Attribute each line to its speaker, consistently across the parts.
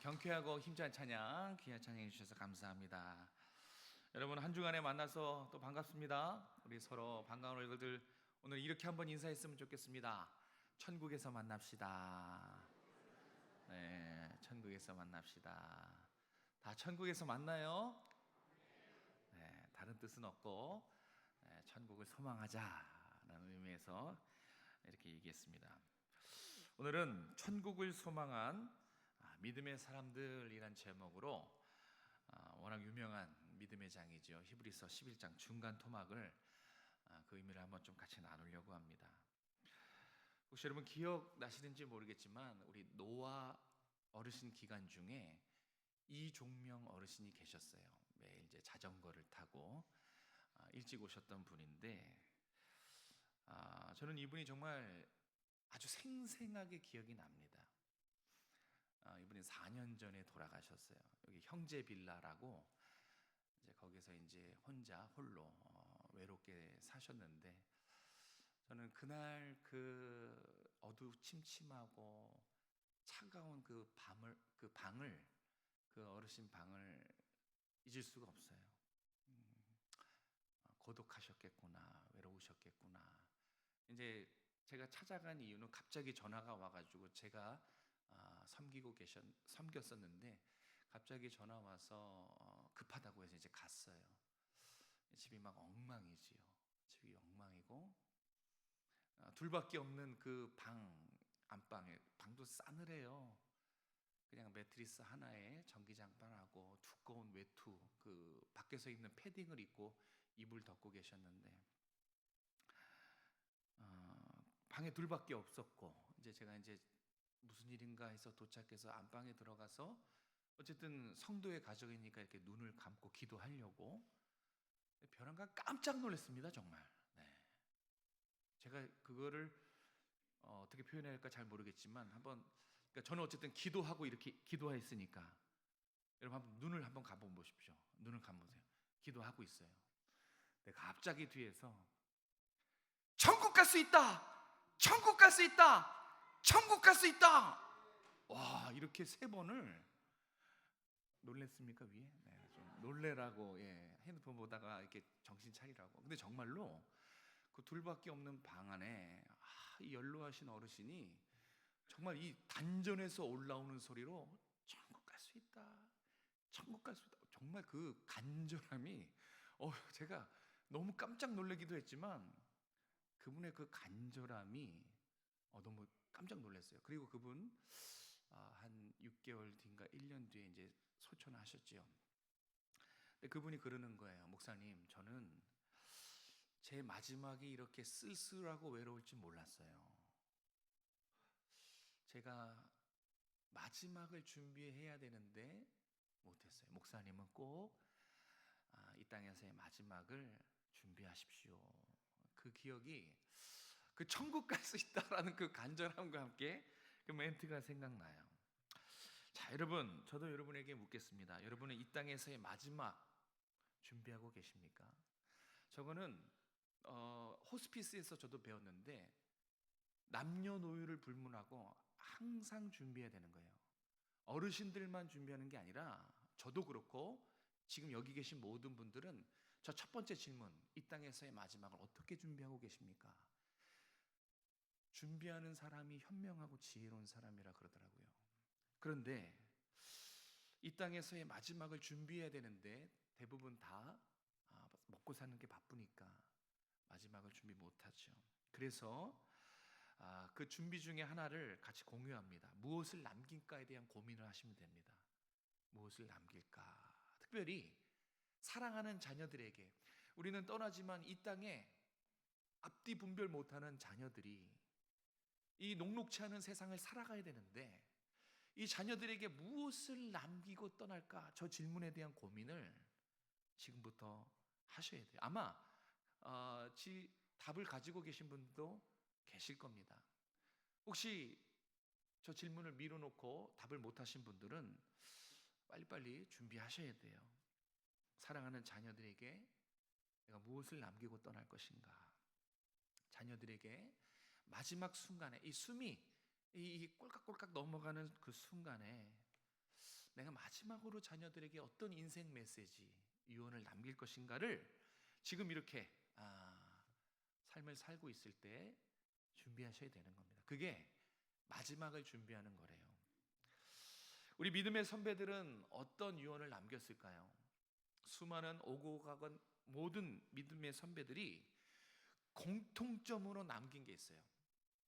Speaker 1: 경쾌하고 힘찬 찬양, 귀한 찬양해 주셔서 감사합니다. 여러분 한 주간에 만나서 또 반갑습니다. 우리 서로 반가운 얼굴들 오늘 이렇게 한번 인사했으면 좋겠습니다. 천국에서 만납시다. 네, 천국에서 만납시다. 다 천국에서 만나요? 네, 다른 뜻은 없고 천국을 소망하자라는 의미에서 이렇게 얘기했습니다. 오늘은 천국을 소망한 믿음의 사람들이란 제목으로 워낙 유명한 믿음의 장이죠. 히브리서 11장 중간 토막을 그 의미를 한번 좀 같이 나누려고 합니다. 혹시 여러분 기억나시는지 모르겠지만 우리 노아 어르신 기간 중에 이종명 어르신이 계셨어요. 매일 이제 자전거를 타고 일찍 오셨던 분인데 저는 이분이 정말 아주 생생하게 기억이 납니다. 이분이 4년 전에 돌아가셨어요. 여기 형제 빌라라고 이제 거기서 이제 홀로 외롭게 사셨는데 저는 그날 그 어두침침하고 차가운 그 방을 그 어르신 방을 잊을 수가 없어요. 고독하셨겠구나, 외로우셨겠구나. 이제 제가 찾아간 이유는 갑자기 전화가 와가지고 제가 섬겼었는데 갑자기 전화 와서 급하다고 해서 이제 갔어요. 집이 막 엉망이지요. 집이 엉망이고 둘밖에 없는 그 안방에 방도 싸늘해요. 그냥 매트리스 하나에 전기장판하고 두꺼운 외투 그 밖에서 입는 패딩을 입고 이불 덮고 계셨는데 방에 둘밖에 없었고 이제 제가 이제 무슨 일인가 해서 도착해서 안방에 들어가서 어쨌든 성도의 가정이니까 이렇게 눈을 감고 기도하려고 벼랑간 깜짝 놀랐습니다. 정말. 네. 제가 그거를 어떻게 표현해야 할까 잘 모르겠지만 한번 그러니까 저는 어쨌든 기도하고 이렇게 기도했으니까 여러분 한번 눈을 한번 감아 보십시오. 눈을 감으세요. 기도하고 있어요. 근데 갑자기 뒤에서 천국 갈 수 있다. 천국 갈 수 있다. 천국 갈 수 있다. 와, 이렇게 3번을 놀랬습니까 위에? 네, 좀 놀래라고 핸드폰 보다가 이렇게 정신 차리라고. 근데 정말로 그 둘밖에 없는 방 안에 이 연로하신 어르신이 정말 이 단전에서 올라오는 소리로 천국 갈 수 있다. 천국 갈 수 있다. 정말 그 간절함이 제가 너무 깜짝 놀라기도 했지만 그분의 그 간절함이 너무 깜짝 놀랐어요. 그리고 그분 한 6개월 뒤인가 1년 뒤에 이제 소천하셨지요. 근데 그분이 그러는 거예요. 목사님, 저는 제 마지막이 이렇게 쓸쓸하고 외로울 줄 몰랐어요. 제가 마지막을 준비해야 되는데 못했어요. 목사님은 꼭 이 땅에서의 마지막을 준비하십시오. 그 기억이 그 천국 갈 수 있다라는 그 간절함과 함께 그 멘트가 생각나요. 자, 여러분, 저도 여러분에게 묻겠습니다. 여러분은 이 땅에서의 마지막 준비하고 계십니까? 저거는 호스피스에서 저도 배웠는데 남녀노소를 불문하고 항상 준비해야 되는 거예요. 어르신들만 준비하는 게 아니라 저도 그렇고 지금 여기 계신 모든 분들은 저 첫 번째 질문, 이 땅에서의 마지막을 어떻게 준비하고 계십니까? 준비하는 사람이 현명하고 지혜로운 사람이라 그러더라고요. 그런데 이 땅에서의 마지막을 준비해야 되는데 대부분 다 먹고 사는 게 바쁘니까 마지막을 준비 못하죠. 그래서 그 준비 중에 하나를 같이 공유합니다. 무엇을 남길까에 대한 고민을 하시면 됩니다. 무엇을 남길까? 특별히 사랑하는 자녀들에게 우리는 떠나지만 이 땅에 앞뒤 분별 못하는 자녀들이 이 녹록치 않은 세상을 살아가야 되는데 이 자녀들에게 무엇을 남기고 떠날까? 저 질문에 대한 고민을 지금부터 하셔야 돼요. 아마 답을 가지고 계신 분도 계실 겁니다. 혹시 저 질문을 미뤄놓고 답을 못하신 분들은 빨리빨리 준비하셔야 돼요. 사랑하는 자녀들에게 내가 무엇을 남기고 떠날 것인가? 자녀들에게 마지막 순간에 이 숨이 이 꼴깍꼴깍 넘어가는 그 순간에 내가 마지막으로 자녀들에게 어떤 인생 메시지, 유언을 남길 것인가를 지금 이렇게 삶을 살고 있을 때 준비하셔야 되는 겁니다. 그게 마지막을 준비하는 거래요. 우리 믿음의 선배들은 어떤 유언을 남겼을까요? 수많은 오고 가건 모든 믿음의 선배들이 공통점으로 남긴 게 있어요.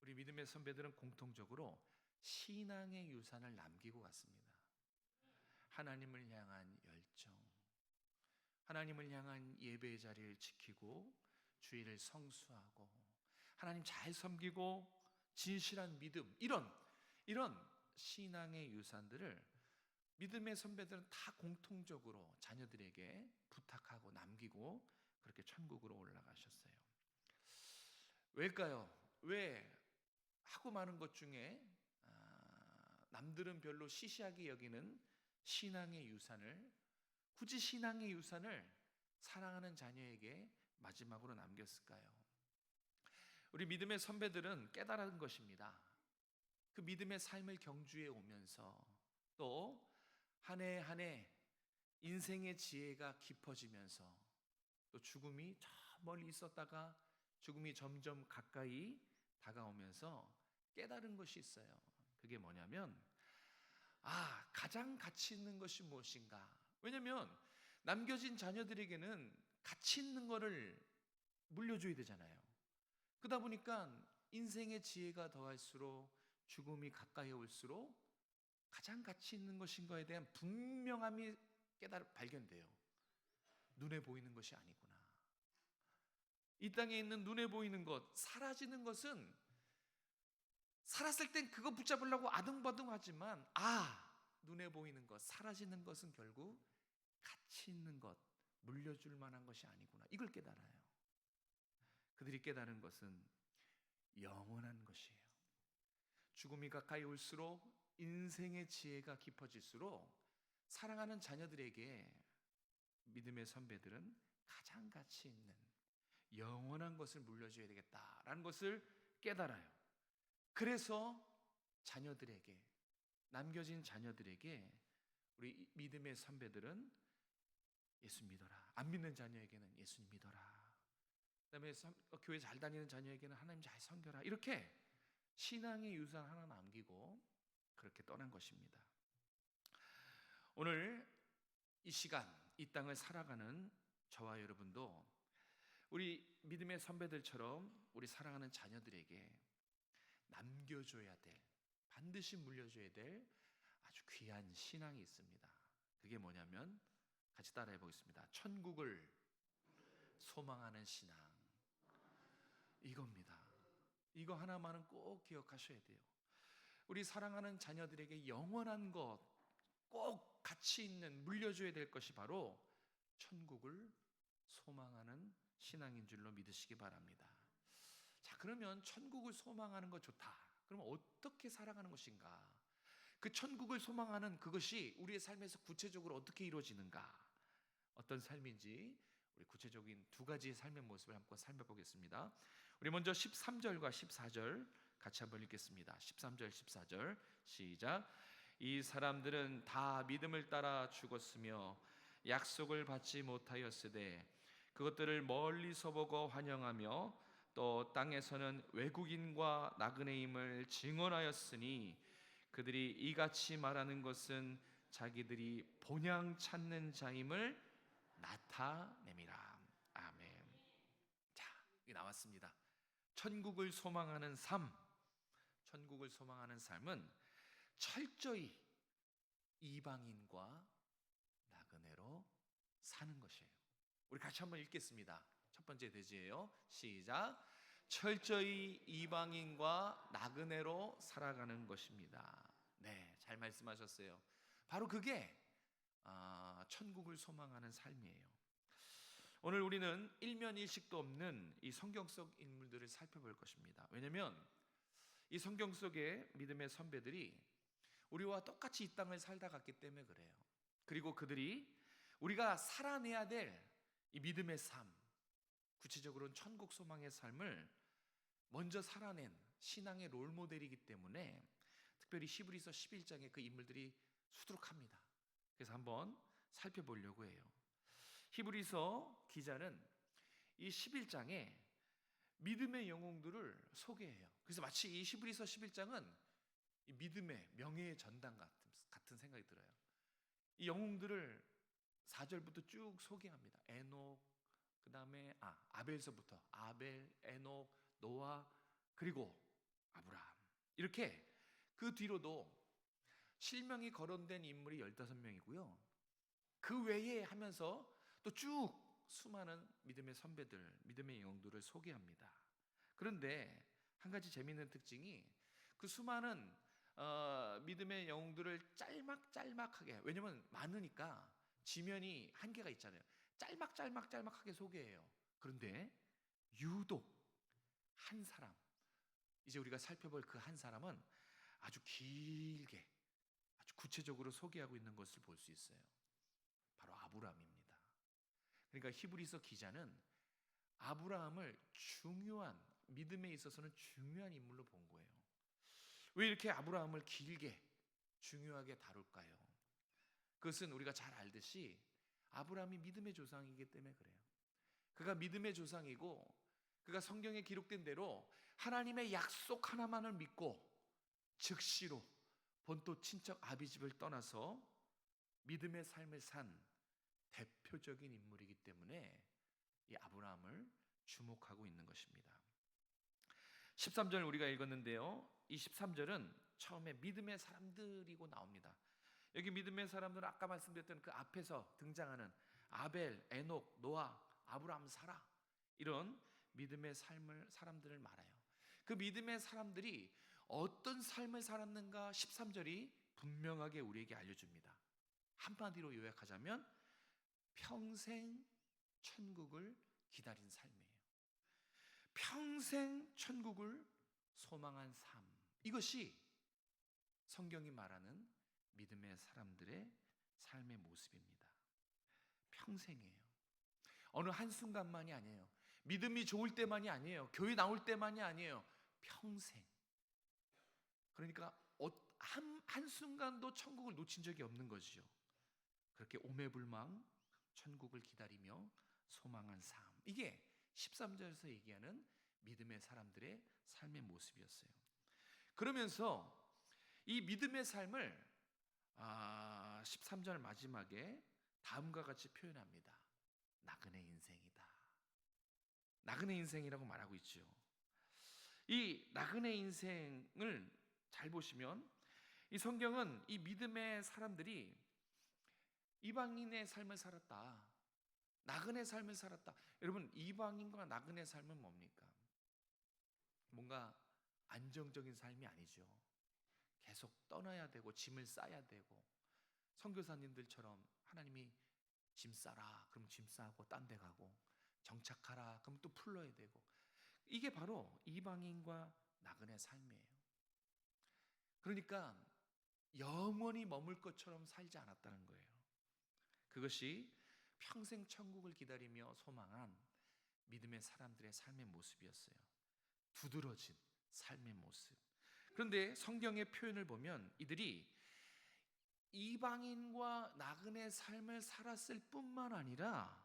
Speaker 1: 우리 믿음의 선배들은 공통적으로 신앙의 유산을 남기고 갔습니다. 하나님을 향한 열정, 하나님을 향한 예배의 자리를 지키고 주일을 성수하고 하나님 잘 섬기고 진실한 믿음, 이런 신앙의 유산들을 믿음의 선배들은 다 공통적으로 자녀들에게 부탁하고 남기고 그렇게 천국으로 올라가셨어요. 왜일까요? 왜 하고 많은 것 중에 남들은 별로 시시하게 여기는 신앙의 유산을, 굳이 신앙의 유산을 사랑하는 자녀에게 마지막으로 남겼을까요? 우리 믿음의 선배들은 깨달은 것입니다. 그 믿음의 삶을 경주해 오면서 또 한 해 한 해 인생의 지혜가 깊어지면서 또 죽음이 저 멀리 있었다가 죽음이 점점 가까이 다가오면서 깨달은 것이 있어요. 그게 뭐냐면 가장 가치 있는 것이 무엇인가? 왜냐하면 남겨진 자녀들에게는 가치 있는 거를 물려줘야 되잖아요. 그러다 보니까 인생의 지혜가 더할수록 죽음이 가까이 올수록 가장 가치 있는 것인가에 대한 분명함이 발견돼요. 눈에 보이는 것이 아니구나. 이 땅에 있는 눈에 보이는 것, 사라지는 것은 살았을 땐 그거 붙잡으려고 아둥바둥하지만 눈에 보이는 것, 사라지는 것은 결국 가치 있는 것, 물려줄 만한 것이 아니구나. 이걸 깨달아요. 그들이 깨달은 것은 영원한 것이에요. 죽음이 가까이 올수록 인생의 지혜가 깊어질수록 사랑하는 자녀들에게 믿음의 선배들은 가장 가치 있는 영원한 것을 물려줘야 되겠다라는 것을 깨달아요. 그래서 자녀들에게, 남겨진 자녀들에게 우리 믿음의 선배들은 예수 믿어라. 안 믿는 자녀에게는 예수 믿어라. 그다음에 교회 잘 다니는 자녀에게는 하나님 잘 섬겨라. 이렇게 신앙의 유산 하나 남기고 그렇게 떠난 것입니다. 오늘 이 시간, 이 땅을 살아가는 저와 여러분도 우리 믿음의 선배들처럼 우리 사랑하는 자녀들에게 남겨줘야 될, 반드시 물려줘야 될 아주 귀한 신앙이 있습니다. 그게 뭐냐면 같이 따라해 보겠습니다. 천국을 소망하는 신앙, 이겁니다. 이거 하나만은 꼭 기억하셔야 돼요. 우리 사랑하는 자녀들에게 영원한 것, 꼭 가치 있는 물려줘야 될 것이 바로 천국을 소망하는 신앙인 줄로 믿으시기 바랍니다. 자, 그러면 천국을 소망하는 것 좋다. 그러면 어떻게 살아가는 것인가? 그 천국을 소망하는 그것이 우리의 삶에서 구체적으로 어떻게 이루어지는가? 어떤 삶인지 우리 구체적인 두 가지의 삶의 모습을 한번 살펴보겠습니다. 우리 먼저 13절과 14절 같이 한번 읽겠습니다. 13절 14절 시작. 이 사람들은 다 믿음을 따라 죽었으며 약속을 받지 못하였으되 그것들을 멀리서 보고 환영하며 또 땅에서는 외국인과 나그네임을 증언하였으니 그들이 이같이 말하는 것은 자기들이 본향 찾는 자임을 나타냄이라. 아멘. 자, 이게 나왔습니다. 천국을 소망하는 삶, 천국을 소망하는 삶은 철저히 이방인과 나그네로 사는 것이에요. 우리 같이 한번 읽겠습니다. 첫 번째 대지예요. 시작. 철저히 이방인과 나그네로 살아가는 것입니다. 네, 잘 말씀하셨어요. 바로 그게 천국을 소망하는 삶이에요. 오늘 우리는 일면일식도 없는 이 성경 속 인물들을 살펴볼 것입니다. 왜냐하면 이 성경 속의 믿음의 선배들이 우리와 똑같이 이 땅을 살다 갔기 때문에 그래요. 그리고 그들이 우리가 살아내야 될 이 믿음의 삶, 구체적으로는 천국 소망의 삶을 먼저 살아낸 신앙의 롤모델이기 때문에 특별히 히브리서 11장에 그 인물들이 수두룩합니다. 그래서 한번 살펴보려고 해요. 히브리서 기자는 이 11장에 믿음의 영웅들을 소개해요. 그래서 마치 이 히브리서 11장은 이 믿음의 명예의 전당 같은 생각이 들어요. 이 영웅들을 4절부터 쭉 소개합니다. 에녹, 그 다음에 아벨서부터 아벨, 에녹, 노아, 그리고 아브라함. 이렇게 그 뒤로도 실명이 거론된 인물이 15명이고요. 그 외에 하면서 또 쭉 수많은 믿음의 선배들, 믿음의 영웅들을 소개합니다. 그런데 한 가지 재미있는 특징이 그 수많은 믿음의 영웅들을 짤막짤막하게, 왜냐면 많으니까 지면이 한계가 있잖아요. 짤막짤막하게 소개해요. 그런데 유독 한 사람, 이제 우리가 살펴볼 그 한 사람은 아주 길게, 아주 구체적으로 소개하고 있는 것을 볼 수 있어요. 바로 아브라함입니다. 그러니까 히브리서 기자는 아브라함을 중요한, 믿음에 있어서는 중요한 인물로 본 거예요. 왜 이렇게 아브라함을 길게 중요하게 다룰까요? 그것은 우리가 잘 알듯이 아브라함이 믿음의 조상이기 때문에 그래요. 그가 믿음의 조상이고 그가 성경에 기록된 대로 하나님의 약속 하나만을 믿고 즉시로 본토 친척 아비집을 떠나서 믿음의 삶을 산 대표적인 인물이기 때문에 이 아브라함을 주목하고 있는 것입니다. 13절 우리가 읽었는데요. 이 13절은 처음에 믿음의 사람들이고 나옵니다. 여기 믿음의 사람들은 아까 말씀드렸던 그 앞에서 등장하는 아벨, 에녹, 노아, 아브라함, 사라, 이런 믿음의 사람들을 말해요. 그 믿음의 사람들이 어떤 삶을 살았는가 13절이 분명하게 우리에게 알려줍니다. 한마디로 요약하자면 평생 천국을 기다린 삶이에요. 평생 천국을 소망한 삶, 이것이 성경이 말하는 믿음의 사람들의 삶의 모습입니다. 평생이에요. 어느 한순간만이 아니에요. 믿음이 좋을 때만이 아니에요. 교회 나올 때만이 아니에요. 평생. 그러니까 한순간도 천국을 놓친 적이 없는 거지요. 그렇게 오매불망 천국을 기다리며 소망한 삶, 이게 13절에서 얘기하는 믿음의 사람들의 삶의 모습이었어요. 그러면서 이 믿음의 삶을 13절 마지막에 다음과 같이 표현합니다. 나그네 인생이다. 나그네 인생이라고 말하고 있죠. 이 나그네 인생을 잘 보시면 이 성경은 이 믿음의 사람들이 이방인의 삶을 살았다, 나그네 삶을 살았다. 여러분, 이방인과 나그네 삶은 뭡니까? 뭔가 안정적인 삶이 아니죠. 계속 떠나야 되고 짐을 싸야 되고, 선교사님들처럼 하나님이 짐 싸라 그럼 짐 싸고 딴 데 가고, 정착하라 그럼 또 풀러야 되고, 이게 바로 이방인과 나그네 삶이에요. 그러니까 영원히 머물 것처럼 살지 않았다는 거예요. 그것이 평생 천국을 기다리며 소망한 믿음의 사람들의 삶의 모습이었어요. 두드러진 삶의 모습. 그런데 성경의 표현을 보면 이들이 이방인과 나그네 삶을 살았을 뿐만 아니라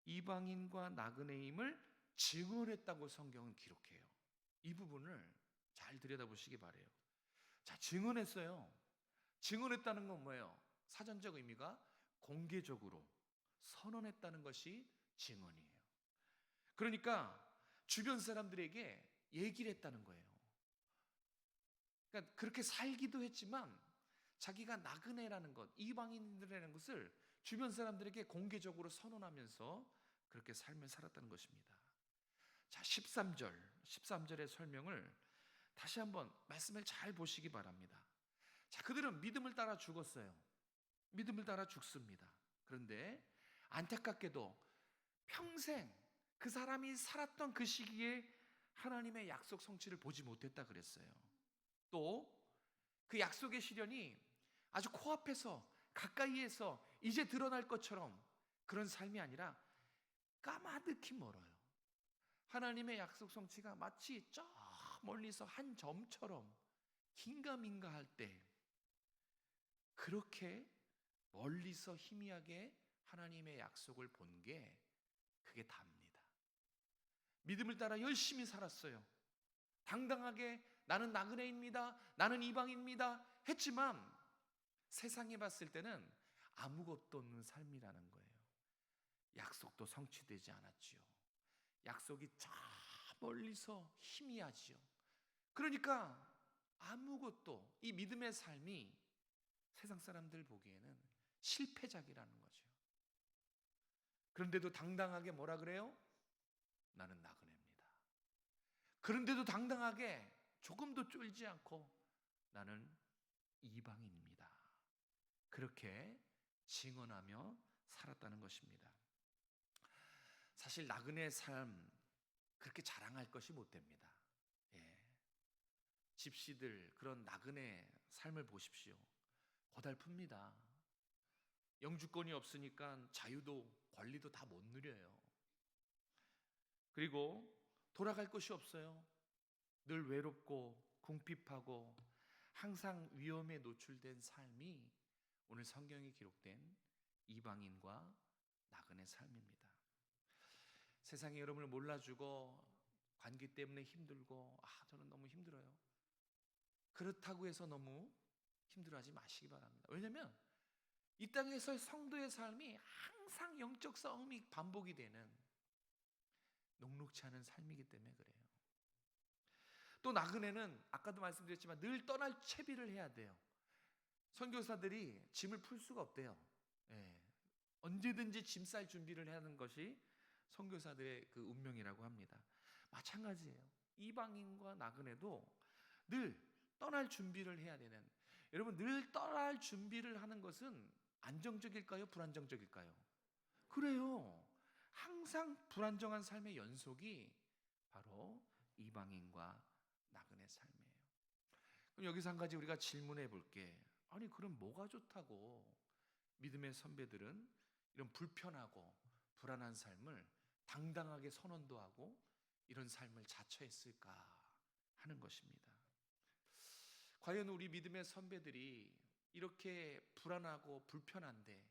Speaker 1: 이방인과 나그네임을 증언했다고 성경은 기록해요. 이 부분을 잘 들여다보시기 바라요. 자, 증언했어요. 증언했다는 건 뭐예요? 사전적 의미가 공개적으로 선언했다는 것이 증언이에요. 그러니까 주변 사람들에게 얘기를 했다는 거예요. 그러니까 그렇게 살기도 했지만 자기가 나그네라는 것, 이방인들이라는 것을 주변 사람들에게 공개적으로 선언하면서 그렇게 삶을 살았다는 것입니다. 자, 13절의 설명을 다시 한번 말씀을 잘 보시기 바랍니다. 자, 그들은 믿음을 따라 죽었어요. 믿음을 따라 죽습니다. 그런데 안타깝게도 평생 그 사람이 살았던 그 시기에 하나님의 약속 성취를 보지 못했다 그랬어요. 또 그 약속의 시련이 아주 코앞에서 가까이에서 이제 드러날 것처럼 그런 삶이 아니라 까마득히 멀어요. 하나님의 약속 성취가 마치 저 멀리서 한 점처럼 긴가민가 할 때 그렇게 멀리서 희미하게 하나님의 약속을 본 게 그게 답니다. 믿음을 따라 열심히 살았어요. 당당하게 나는 나그네입니다, 나는 이방입니다 했지만 세상에 봤을 때는 아무것도 없는 삶이라는 거예요. 약속도 성취되지 않았지요. 약속이 저 멀리서 희미하지요. 그러니까 아무것도, 이 믿음의 삶이 세상 사람들 보기에는 실패작이라는 거죠. 그런데도 당당하게 뭐라 그래요? 나는 나그네입니다. 그런데도 당당하게 조금도 쫄지 않고 나는 이방인입니다. 그렇게 증언하며 살았다는 것입니다. 사실 나그네 삶 그렇게 자랑할 것이 못 됩니다. 예. 집시들 그런 나그네 삶을 보십시오. 고달픕니다. 영주권이 없으니까 자유도 권리도 다 못 누려요. 그리고 돌아갈 곳이 없어요. 늘 외롭고 궁핍하고 항상 위험에 노출된 삶이 오늘 성경에 기록된 이방인과 나그네 삶입니다. 세상이 여러분을 몰라주고 관계 때문에 힘들고 저는 너무 힘들어요. 그렇다고 해서 너무 힘들어하지 마시기 바랍니다. 왜냐하면 이 땅에서의 성도의 삶이 항상 영적 싸움이 반복이 되는 녹록치 않은 삶이기 때문에 그래요. 또 나그네는 아까도 말씀드렸지만 늘 떠날 채비를 해야 돼요. 선교사들이 짐을 풀 수가 없대요. 예. 언제든지 짐 쌀 준비를 해야 하는 것이 선교사들의 그 운명이라고 합니다. 마찬가지예요. 이방인과 나그네도 늘 떠날 준비를 해야 되는, 여러분 늘 떠날 준비를 하는 것은 안정적일까요? 불안정적일까요? 그래요. 항상 불안정한 삶의 연속이 바로 이방인과 나그네 삶이에요. 그럼 여기서 한 가지 우리가 질문해 볼게. 아니 그럼 뭐가 좋다고 믿음의 선배들은 이런 불편하고 불안한 삶을 당당하게 선언도 하고 이런 삶을 자처했을까 하는 것입니다. 과연 우리 믿음의 선배들이 이렇게 불안하고 불편한데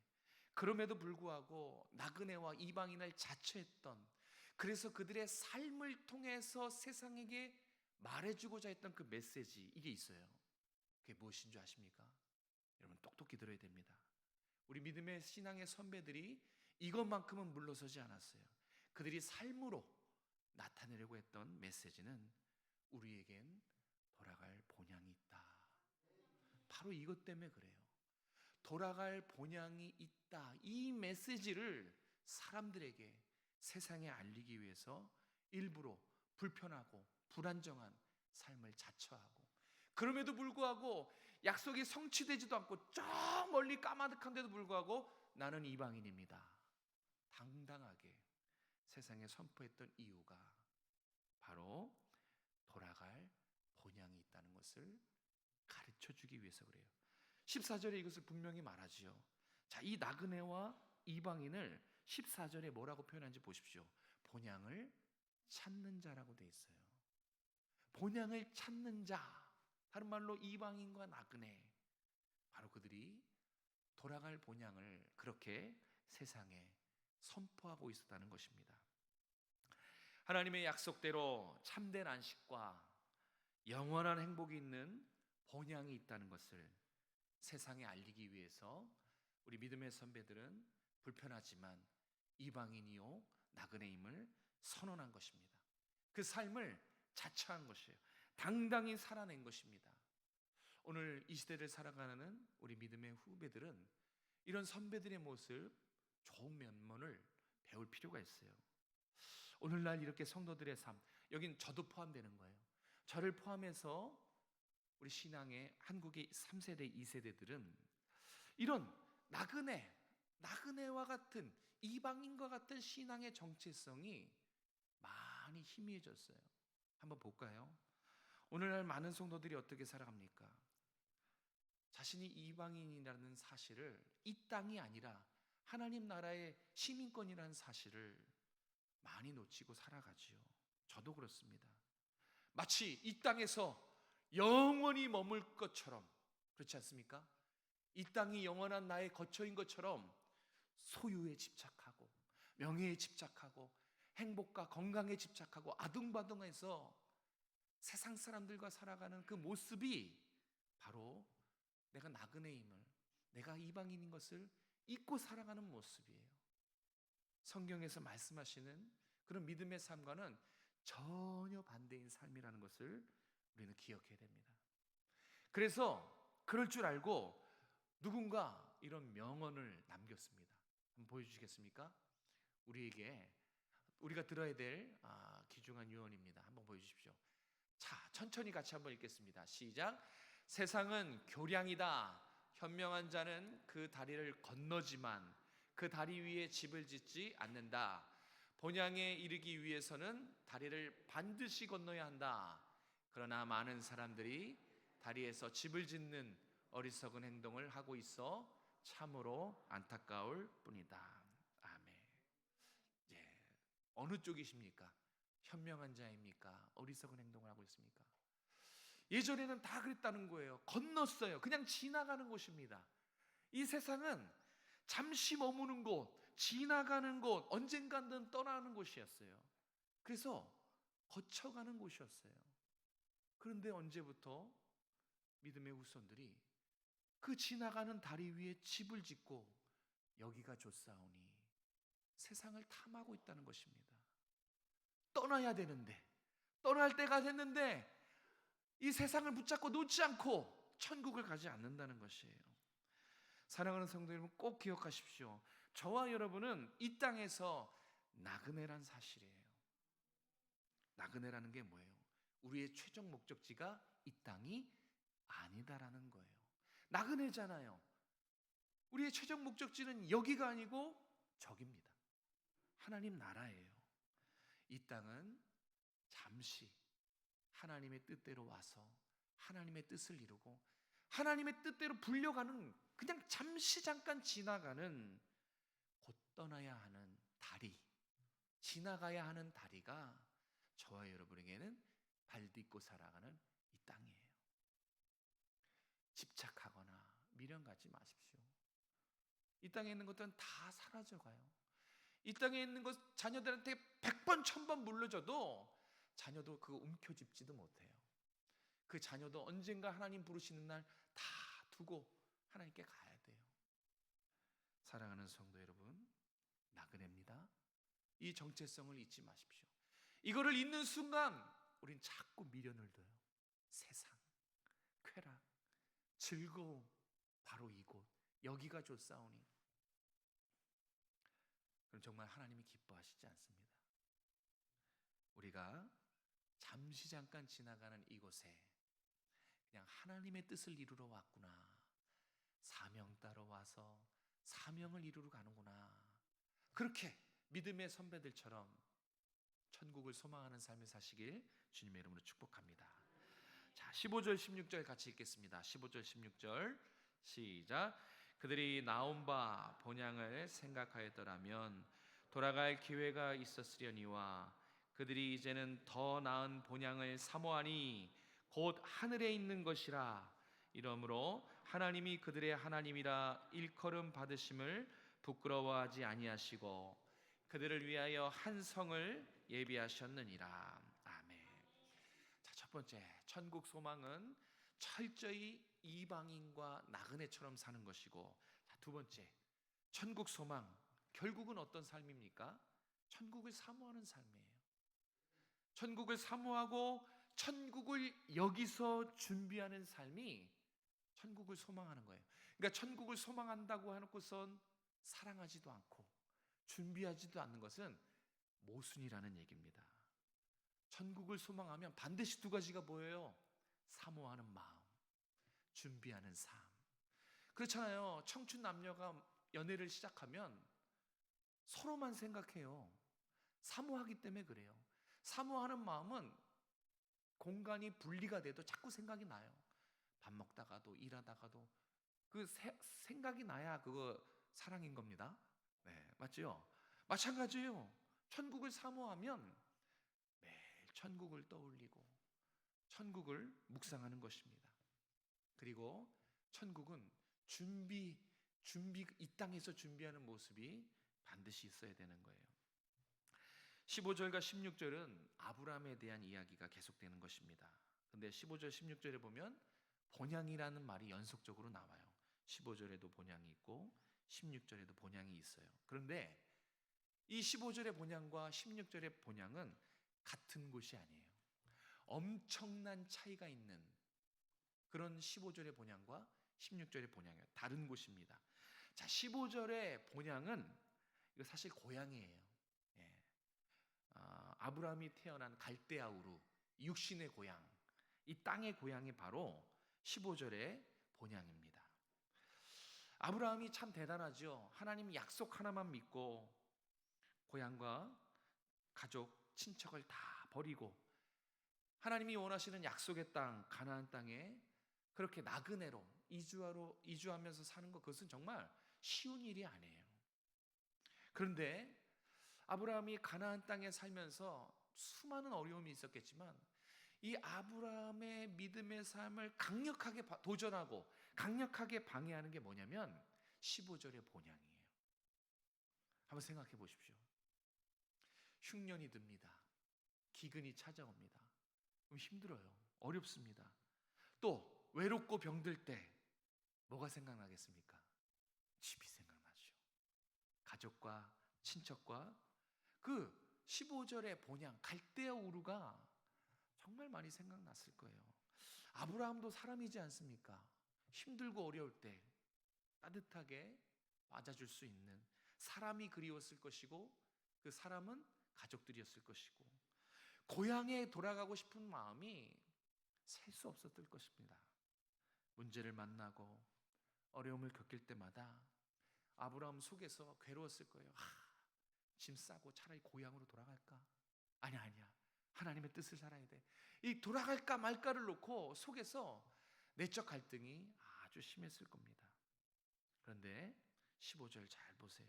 Speaker 1: 그럼에도 불구하고 나그네와 이방인을 자처했던, 그래서 그들의 삶을 통해서 세상에게 말해주고자 했던 그 메시지, 이게 있어요. 그게 무엇인 줄 아십니까? 여러분 똑똑히 들어야 됩니다. 우리 믿음의 신앙의 선배들이 이것만큼은 물러서지 않았어요. 그들이 삶으로 나타내려고 했던 메시지는 우리에겐 돌아갈 본향이 있다. 바로 이것 때문에 그래요. 돌아갈 본향이 있다. 이 메시지를 사람들에게, 세상에 알리기 위해서 일부러 불편하고 불안정한 삶을 자처하고, 그럼에도 불구하고 약속이 성취되지도 않고 저 멀리 까마득한데도 불구하고 나는 이방인입니다. 당당하게 세상에 선포했던 이유가 바로 돌아갈 본향이 있다는 것을 가르쳐 주기 위해서 그래요. 14절에 이것을 분명히 말하지요. 자, 이 나그네와 이방인을 14절에 뭐라고 표현한지 보십시오. 본향을 찾는 자라고 돼 있어요. 본향을 찾는 자, 다른 말로 이방인과 나그네, 바로 그들이 돌아갈 본향을 그렇게 세상에 선포하고 있었다는 것입니다. 하나님의 약속대로 참된 안식과 영원한 행복이 있는 본향이 있다는 것을 세상에 알리기 위해서 우리 믿음의 선배들은 불편하지만 이방인이요 나그네임을 선언한 것입니다. 그 삶을 자처한 것이에요. 당당히 살아낸 것입니다. 오늘 이 시대를 살아가는 우리 믿음의 후배들은 이런 선배들의 모습, 좋은 면모를 배울 필요가 있어요. 오늘날 이렇게 성도들의 삶, 여긴 저도 포함되는 거예요. 저를 포함해서 우리 신앙의 한국의 3세대, 2세대들은 이런 나그네와 같은, 이방인과 같은 신앙의 정체성이 많이 희미해졌어요. 한번 볼까요? 오늘날 많은 성도들이 어떻게 살아갑니까? 자신이 이방인이라는 사실을, 이 땅이 아니라 하나님 나라의 시민권이라는 사실을 많이 놓치고 살아가지요. 저도 그렇습니다. 마치 이 땅에서 영원히 머물 것처럼, 그렇지 않습니까? 이 땅이 영원한 나의 거처인 것처럼 소유에 집착하고 명예에 집착하고 행복과 건강에 집착하고 아둥바둥해서 세상 사람들과 살아가는 그 모습이 바로 내가 나그네임을, 내가 이방인인 것을 잊고 살아가는 모습이에요. 성경에서 말씀하시는 그런 믿음의 삶과는 전혀 반대인 삶이라는 것을 우리는 기억해야 됩니다. 그래서 그럴 줄 알고 누군가 이런 명언을 남겼습니다. 한번 보여주시겠습니까? 우리가 들어야 될 귀중한 유언입니다. 한번 보여주십시오. 자, 천천히 같이 한번 읽겠습니다. 시작. 세상은 교량이다. 현명한 자는 그 다리를 건너지만 그 다리 위에 집을 짓지 않는다. 본향에 이르기 위해서는 다리를 반드시 건너야 한다. 그러나 많은 사람들이 다리에서 집을 짓는 어리석은 행동을 하고 있어 참으로 안타까울 뿐이다. 아멘. 예, 어느 쪽이십니까? 현명한 자입니까? 어리석은 행동을 하고 있습니까? 예전에는 다 그랬다는 거예요. 건넜어요. 그냥 지나가는 곳입니다. 이 세상은 잠시 머무는 곳, 지나가는 곳, 언젠가는 떠나는 곳이었어요. 그래서 거쳐가는 곳이었어요. 그런데 언제부터 믿음의 후손들이 그 지나가는 다리 위에 집을 짓고 여기가 좋사오니 세상을 탐하고 있다는 것입니다. 떠나야 되는데, 떠날 때가 됐는데 이 세상을 붙잡고 놓지 않고 천국을 가지 않는다는 것이에요. 사랑하는 성도 여러분, 꼭 기억하십시오. 저와 여러분은 이 땅에서 나그네란 사실이에요. 나그네라는 게 뭐예요? 우리의 최종 목적지가 이 땅이 아니다라는 거예요. 나그네잖아요. 우리의 최종 목적지는 여기가 아니고 저기입니다. 하나님 나라예요. 이 땅은 잠시 하나님의 뜻대로 와서 하나님의 뜻을 이루고 하나님의 뜻대로 불려가는, 그냥 잠시 잠깐 지나가는, 곧 떠나야 하는 다리, 지나가야 하는 다리가 저와 여러분에게는 발 딛고 살아가는 이 땅이에요. 집착하거나 미련 갖지 마십시오. 이 땅에 있는 것들은 다 사라져가요. 이 땅에 있는 것 자녀들한테 100번 1000번 물려줘도 자녀도 그거 움켜쥐지도 못해요. 그 자녀도 언젠가 하나님 부르시는 날 다 두고 하나님께 가야 돼요. 사랑하는 성도 여러분, 나그네입니다. 이 정체성을 잊지 마십시오. 이거를 잊는 순간 우린 자꾸 미련을 둬요. 세상, 쾌락, 즐거움, 바로 이곳, 여기가 좋사오니. 그럼 정말 하나님이 기뻐하시지 않습니다. 우리가 잠시 잠깐 지나가는 이곳에 그냥 하나님의 뜻을 이루러 왔구나, 사명 따러 와서 사명을 이루러 가는구나, 그렇게 믿음의 선배들처럼 천국을 소망하는 삶을 사시길 주님의 이름으로 축복합니다. 자, 15절 16절 같이 읽겠습니다. 15절 16절 시작. 그들이 나온 바 본향을 생각하였더라면 돌아갈 기회가 있었으려니와 그들이 이제는 더 나은 본향을 사모하니 곧 하늘에 있는 것이라. 이러므로 하나님이 그들의 하나님이라 일컬음 받으심을 부끄러워하지 아니하시고 그들을 위하여 한 성을 예비하셨느니라. 아멘. 자, 첫 번째, 천국 소망은 철저히 이방인과 나그네처럼 사는 것이고, 자, 두 번째, 천국 소망 결국은 어떤 삶입니까? 천국을 사모하는 삶이에요. 천국을 사모하고 천국을 여기서 준비하는 삶이 천국을 소망하는 거예요. 그러니까 천국을 소망한다고 해놓고선 사랑하지도 않고 준비하지도 않는 것은 모순이라는 얘기입니다. 천국을 소망하면 반드시 두 가지가 보여요. 사모하는 마음, 준비하는 삶. 그렇잖아요. 청춘 남녀가 연애를 시작하면 서로만 생각해요. 사모하기 때문에 그래요. 사모하는 마음은 공간이 분리가 돼도 자꾸 생각이 나요. 밥 먹다가도 일하다가도 생각이 나야 그거 사랑인 겁니다. 네, 맞죠? 마찬가지예요. 천국을 사모하면 매일 천국을 떠올리고 천국을 묵상하는 것입니다. 그리고 천국은 준비 이 땅에서 준비하는 모습이 반드시 있어야 되는 거예요. 15절과 16절은 아브라함에 대한 이야기가 계속되는 것입니다. 근데 15절 16절에 보면 본향이라는 말이 연속적으로 나와요. 15절에도 본향이 있고 16절에도 본향이 있어요. 그런데 이 15절의 본향과 16절의 본향은 같은 곳이 아니에요. 엄청난 차이가 있는 그런 15절의 본향과 16절의 본향이에요. 다른 곳입니다. 자, 15절의 본향은 이거 사실 고향이에요. 예. 아브라함이 태어난 갈대아 우루, 육신의 고향, 이 땅의 고향이 바로 15절의 본향입니다. 아브라함이 참 대단하죠. 하나님 약속 하나만 믿고 고향과 가족, 친척을 다 버리고 하나님이 원하시는 약속의 땅, 가나안 땅에 그렇게 나그네로 이주하면서 사는 것, 그것은 정말 쉬운 일이 아니에요. 그런데 아브라함이 가나안 땅에 살면서 수많은 어려움이 있었겠지만 이 아브라함의 믿음의 삶을 강력하게 도전하고 강력하게 방해하는 게 뭐냐면 15절의 본향이에요. 한번 생각해 보십시오. 흉년이 듭니다. 기근이 찾아옵니다. 그럼 힘들어요. 어렵습니다. 또 외롭고 병들 때 뭐가 생각나겠습니까? 집이 생각나죠. 가족과 친척과 그 15절의 본향 갈대아 우루가 정말 많이 생각났을 거예요. 아브라함도 사람이지 않습니까? 힘들고 어려울 때 따뜻하게 맞아줄 수 있는 사람이 그리웠을 것이고 그 사람은 가족들이었을 것이고 고향에 돌아가고 싶은 마음이 셀 수 없었을 것입니다. 문제를 만나고 어려움을 겪을 때마다 아브라함 속에서 괴로웠을 거예요. 짐 싸고 차라리 고향으로 돌아갈까? 아니야. 하나님의 뜻을 살아야 돼. 이 돌아갈까 말까를 놓고 속에서 내적 갈등이 아주 심했을 겁니다. 그런데 15절 잘 보세요.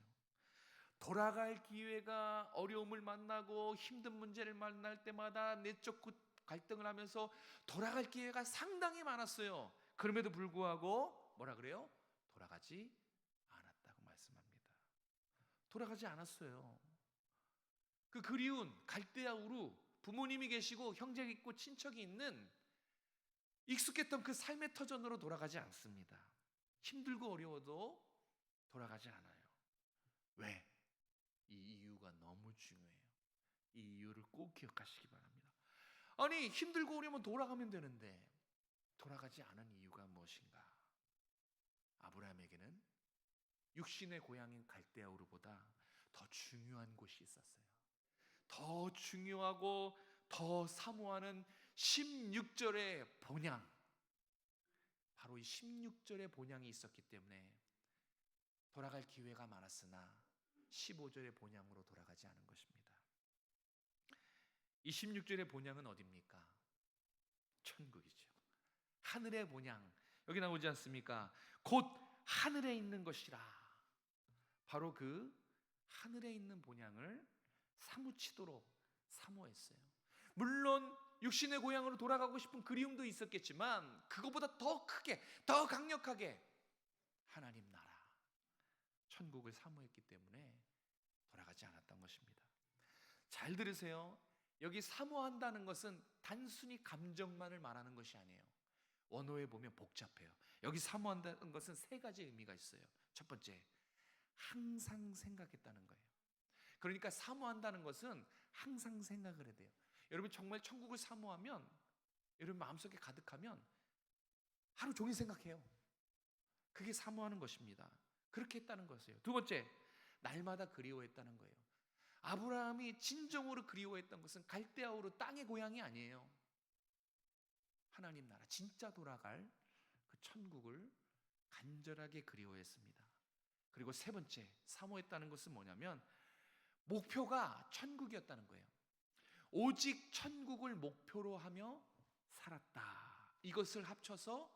Speaker 1: 돌아갈 기회가 어려움을 만나고 힘든 문제를 만날 때마다 내적 갈등을 하면서 돌아갈 기회가 상당히 많았어요. 그럼에도 불구하고 뭐라 그래요? 돌아가지 않았다고 말씀합니다. 돌아가지 않았어요. 그 그리운 갈대아 우루, 부모님이 계시고 형제 있고 친척이 있는 익숙했던 그 삶의 터전으로 돌아가지 않습니다. 힘들고 어려워도 돌아가지 않아요. 왜? 이 이유가 너무 중요해요. 이 이유를 꼭 기억하시기 바랍니다. 아니, 힘들고 어려우면 돌아가면 되는데 돌아가지 않은 이유가 무엇인가? 아브라함에게는 육신의 고향인 갈대아 우르보다 더 중요한 곳이 있었어요. 더 중요하고 더 사모하는 16절의 본향, 바로 이 16절의 본향이 있었기 때문에 돌아갈 기회가 많았으나 15절의 본향으로 돌아가지 않은 것입니다. 이 16절의 본향은 어디입니까? 천국이죠. 하늘의 본향, 여기 나오지 않습니까? 곧 하늘에 있는 것이라. 바로 그 하늘에 있는 본향을 사무치도록 사모했어요. 물론 육신의 고향으로 돌아가고 싶은 그리움도 있었겠지만 그것보다 더 크게, 더 강력하게 하나님 나라, 천국을 사모했기 때문에 돌아가지 않았던 것입니다. 잘 들으세요. 여기 사모한다는 것은 단순히 감정만을 말하는 것이 아니에요. 원어에 보면 복잡해요. 여기 사모한다는 것은 세 가지 의미가 있어요. 첫 번째, 항상 생각했다는 거예요. 그러니까 사모한다는 것은 항상 생각을 해야 돼요. 여러분 정말 천국을 사모하면, 여러분 마음속에 가득하면 하루 종일 생각해요. 그게 사모하는 것입니다. 그렇게 했다는 것이에요. 두 번째, 날마다 그리워했다는 거예요. 아브라함이 진정으로 그리워했던 것은 갈대아우르 땅의 고향이 아니에요. 하나님 나라, 진짜 돌아갈 그 천국을 간절하게 그리워했습니다. 그리고 세 번째, 사모했다는 것은 뭐냐면 목표가 천국이었다는 거예요. 오직 천국을 목표로 하며 살았다. 이것을 합쳐서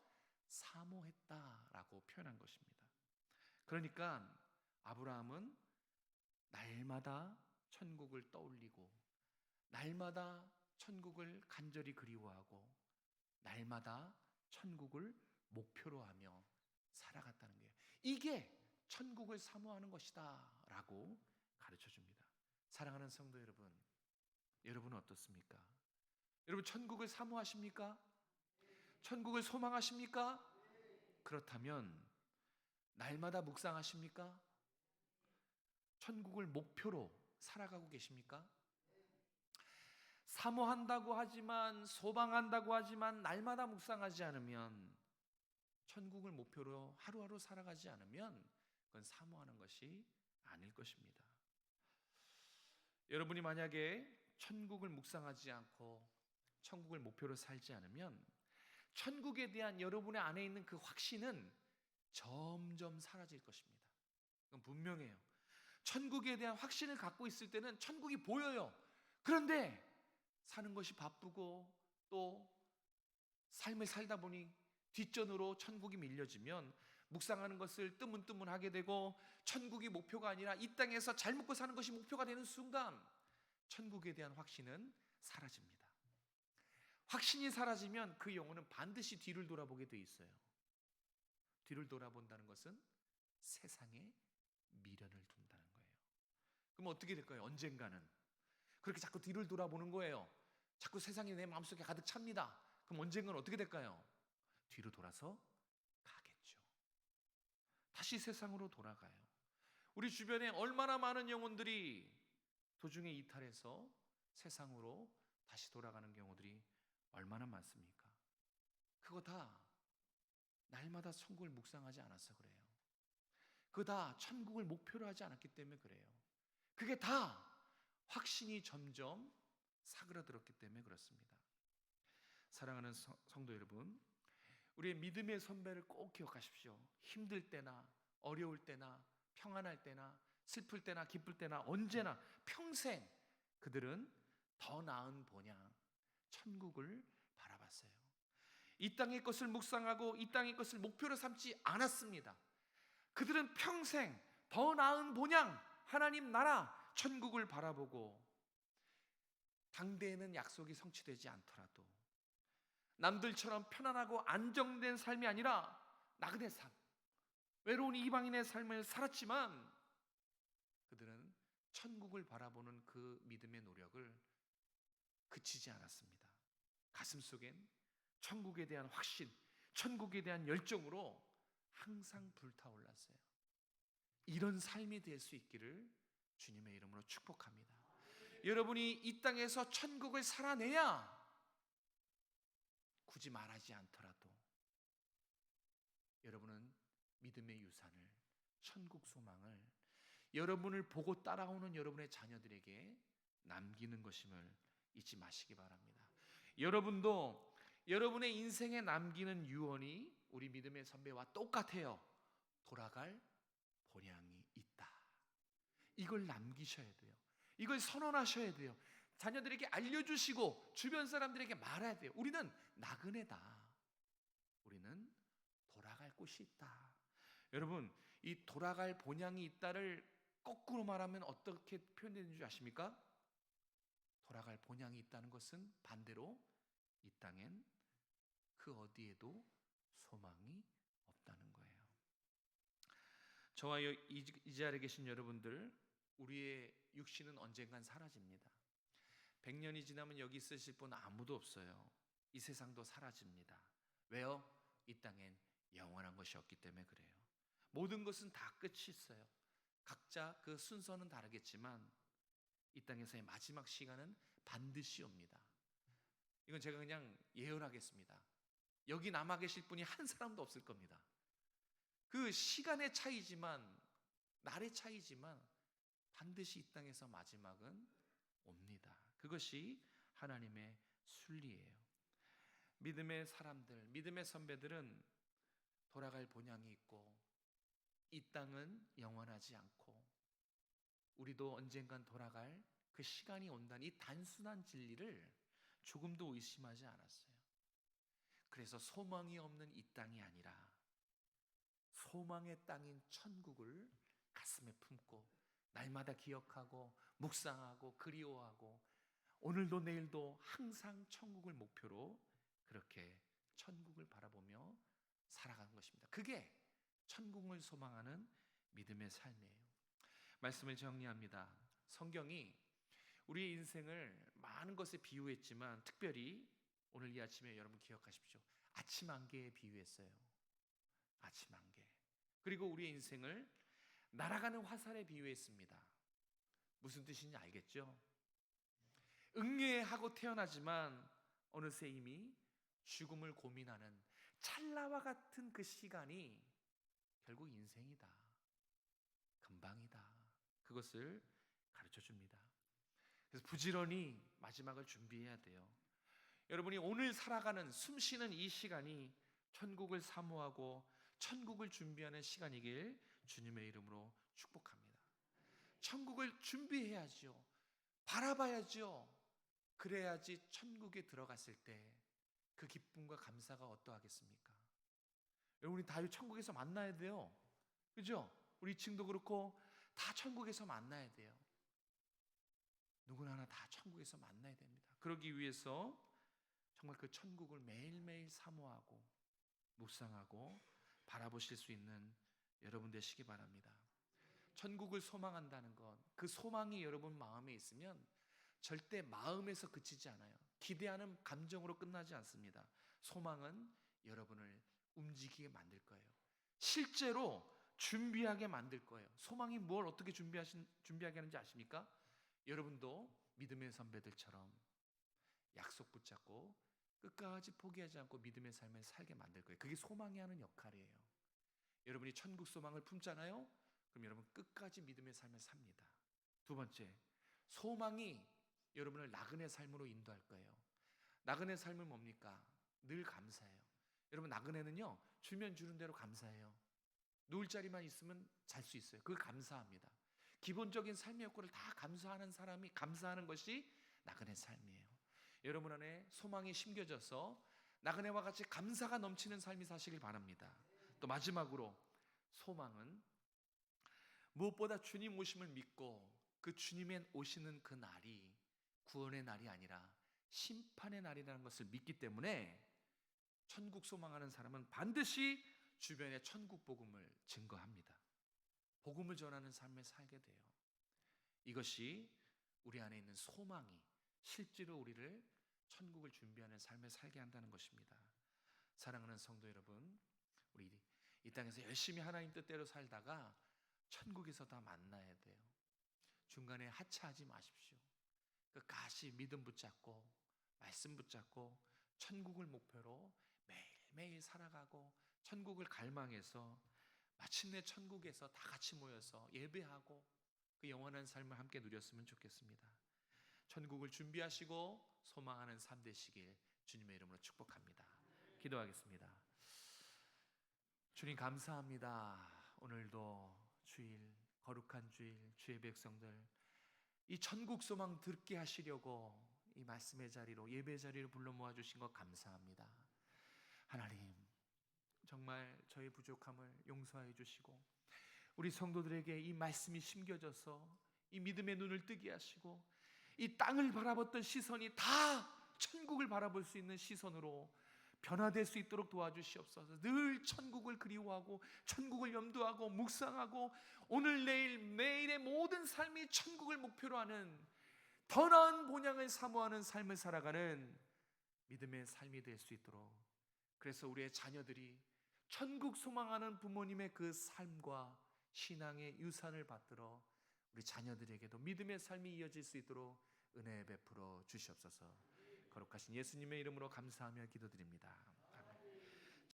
Speaker 1: 사모했다라고 표현한 것입니다. 그러니까 아브라함은 날마다 천국을 떠올리고 날마다 천국을 간절히 그리워하고 날마다 천국을 목표로 하며 살아갔다는 거예요. 이게 천국을 사모하는 것이다 라고 가르쳐 줍니다. 사랑하는 성도 여러분, 여러분은 어떻습니까? 여러분 천국을 사모하십니까? 천국을 소망하십니까? 그렇다면 날마다 묵상하십니까? 천국을 목표로 살아가고 계십니까? 사모한다고 하지만, 소망한다고 하지만 날마다 묵상하지 않으면, 천국을 목표로 하루하루 살아가지 않으면 그건 사모하는 것이 아닐 것입니다. 여러분이 만약에 천국을 묵상하지 않고 천국을 목표로 살지 않으면 천국에 대한 여러분의 안에 있는 그 확신은 점점 사라질 것입니다. 그건 분명해요. 천국에 대한 확신을 갖고 있을 때는 천국이 보여요. 그런데 사는 것이 바쁘고 또 삶을 살다 보니 뒷전으로 천국이 밀려지면 묵상하는 것을 뜨문뜨문하게 되고, 천국이 목표가 아니라 이 땅에서 잘 먹고 사는 것이 목표가 되는 순간 천국에 대한 확신은 사라집니다. 확신이 사라지면 그 영혼은 반드시 뒤를 돌아보게 돼 있어요. 뒤를 돌아본다는 것은 세상에 미련을 둔다는 거예요. 그럼 어떻게 될까요? 언젠가는 그렇게 자꾸 뒤를 돌아보는 거예요. 자꾸 세상이 내 마음속에 가득 찹니다. 그럼 언젠가는 어떻게 될까요? 뒤로 돌아서 가겠죠. 다시 세상으로 돌아가요. 우리 주변에 얼마나 많은 영혼들이 도중에 이탈해서 세상으로 다시 돌아가는 경우들이 얼마나 많습니까? 그거 다 날마다 천국을 묵상하지 않아서 그래요. 그거 다 천국을 목표로 하지 않았기 때문에 그래요. 그게 다 확신이 점점 사그라들었기 때문에 그렇습니다. 사랑하는 성도 여러분, 우리의 믿음의 선배를 꼭 기억하십시오. 힘들 때나 어려울 때나 평안할 때나 슬플 때나 기쁠 때나 언제나 평생 그들은 더 나은 본향, 천국을 바라봤어요. 이 땅의 것을 묵상하고 이 땅의 것을 목표로 삼지 않았습니다. 그들은 평생 더 나은 본향, 하나님 나라, 천국을 바라보고, 당대에는 약속이 성취되지 않더라도 남들처럼 편안하고 안정된 삶이 아니라 나그네 삶, 외로운 이방인의 삶을 살았지만 그들은 천국을 바라보는 그 믿음의 노력을 그치지 않았습니다. 가슴속엔 천국에 대한 확신, 천국에 대한 열정으로 항상 불타올랐어요. 이런 삶이 될 수 있기를 주님의 이름으로 축복합니다. 여러분이 이 땅에서 천국을 살아내야 굳이 말하지 않더라도 여러분은 믿음의 유산을, 천국 소망을 여러분을 보고 따라오는 여러분의 자녀들에게 남기는 것임을 잊지 마시기 바랍니다. 여러분도 여러분의 인생에 남기는 유언이 우리 믿음의 선배와 똑같아요. 돌아갈 본향이 있다. 이걸 남기셔야 돼요. 이걸 선언하셔야 돼요. 자녀들에게 알려주시고 주변 사람들에게 말해야 돼요. 우리는 나그네다. 우리는 돌아갈 곳이 있다. 여러분, 이 돌아갈 본향이 있다를 거꾸로 말하면 어떻게 표현되는 줄 아십니까? 돌아갈 본향이 있다는 것은 반대로 이 땅엔 그 어디에도 소망이 없다는 거예요. 저와 이 자리에 계신 여러분들, 우리의 육신은 언젠간 사라집니다. 100년이 지나면 여기 있으실 분 아무도 없어요. 이 세상도 사라집니다. 왜요? 이 땅엔 영원한 것이 없기 때문에 그래요. 모든 것은 다 끝이 있어요. 각자 그 순서는 다르겠지만 이 땅에서의 마지막 시간은 반드시 옵니다. 이건 제가 그냥 예언하겠습니다. 여기 남아 계실 분이 한 사람도 없을 겁니다. 그 시간의 차이지만, 날의 차이지만 반드시 이 땅에서 마지막은 옵니다. 그것이 하나님의 순리예요. 믿음의 사람들, 믿음의 선배들은 돌아갈 본향이 있고 이 땅은 영원하지 않고 우리도 언젠간 돌아갈 그 시간이 온다는 이 단순한 진리를 조금도 의심하지 않았어요. 그래서 소망이 없는 이 땅이 아니라 소망의 땅인 천국을 가슴에 품고 날마다 기억하고 묵상하고 그리워하고 오늘도 내일도 항상 천국을 목표로 그렇게 천국을 바라보며 살아가는 것입니다. 그게 천국을 소망하는 믿음의 삶이에요. 말씀을 정리합니다. 성경이 우리의 인생을 많은 것에 비유했지만 특별히 오늘 이 아침에 여러분 기억하십시오. 아침 안개에 비유했어요. 아침 안개. 그리고 우리의 인생을 날아가는 화살에 비유했습니다. 무슨 뜻인지 알겠죠? 응애하고 태어나지만 어느새 이미 죽음을 고민하는 찰나와 같은 그 시간이 결국 인생이다. 금방이다. 그것을 가르쳐 줍니다. 그래서 부지런히 마지막을 준비해야 돼요. 여러분이 오늘 살아가는 숨쉬는 이 시간이 천국을 사모하고 천국을 준비하는 시간이길 주님의 이름으로 축복합니다. 천국을 준비해야죠. 바라봐야죠. 그래야지 천국에 들어갔을 때 그 기쁨과 감사가 어떠하겠습니까? 여러분이 다 천국에서 만나야 돼요. 그죠? 우리 층도 그렇고 다 천국에서 만나야 돼요. 누구나 하나 다 천국에서 만나야 됩니다. 그러기 위해서 정말 그 천국을 매일매일 사모하고 묵상하고 바라보실 수 있는 여러분 되시기 바랍니다. 천국을 소망한다는 것, 그 소망이 여러분 마음에 있으면 절대 마음에서 그치지 않아요. 기대하는 감정으로 끝나지 않습니다. 소망은 여러분을 움직이게 만들 거예요. 실제로 준비하게 만들 거예요. 소망이 뭘 어떻게 준비하게 하는지 아십니까? 여러분도 믿음의 선배들처럼 약속 붙잡고 끝까지 포기하지 않고 믿음의 삶을 살게 만들 거예요. 그게 소망이 하는 역할이에요. 여러분이 천국 소망을 품잖아요. 그럼 여러분 끝까지 믿음의 삶을 삽니다. 두 번째, 소망이 여러분을 나그네 삶으로 인도할 거예요. 나그네 삶은 뭡니까? 늘 감사해요. 여러분 나그네는요, 주면 주는 대로 감사해요. 누울 자리만 있으면 잘 수 있어요. 그걸 감사합니다. 기본적인 삶의 욕구를 다 감사하는 사람이 감사하는 것이 나그네 삶이에요. 여러분 안에 소망이 심겨져서 나그네와 같이 감사가 넘치는 삶이 사시길 바랍니다. 또 마지막으로 소망은 무엇보다 주님 오심을 믿고 그 주님의 오시는 그 날이 구원의 날이 아니라 심판의 날이라는 것을 믿기 때문에 천국 소망하는 사람은 반드시 주변에 천국 복음을 증거합니다. 복음을 전하는 삶을 살게 돼요. 이것이 우리 안에 있는 소망이 실제로 우리를 천국을 준비하는 삶을 살게 한다는 것입니다. 사랑하는 성도 여러분, 우리 이 땅에서 열심히 하나님 뜻대로 살다가 천국에서 다 만나야 돼요. 중간에 하차하지 마십시오. 끝까지 믿음 붙잡고 말씀 붙잡고 천국을 목표로 매일매일 살아가고 천국을 갈망해서 마침내 천국에서 다 같이 모여서 예배하고 그 영원한 삶을 함께 누렸으면 좋겠습니다. 천국을 준비하시고 소망하는 삶 되시길 주님의 이름으로 축복합니다. 기도하겠습니다. 주님 감사합니다. 오늘도 주일, 거룩한 주일, 주의 백성들 이 천국 소망 듣게 하시려고 이 말씀의 자리로 예배 자리로 불러 모아주신 것 감사합니다. 하나님 정말 저의 부족함을 용서해 주시고 우리 성도들에게 이 말씀이 심겨져서 이 믿음의 눈을 뜨게 하시고 이 땅을 바라봤던 시선이 다 천국을 바라볼 수 있는 시선으로 변화될 수 있도록 도와주시옵소서. 늘 천국을 그리워하고 천국을 염두하고 묵상하고 오늘 내일 매일의 모든 삶이 천국을 목표로 하는 더 나은 본향을 사모하는 삶을 살아가는 믿음의 삶이 될 수 있도록, 그래서 우리의 자녀들이 천국 소망하는 부모님의 그 삶과 신앙의 유산을 받들어 우리 자녀들에게도 믿음의 삶이 이어질 수 있도록 은혜 베풀어 주시옵소서. 거룩하신 예수님의 이름으로 감사하며 기도드립니다.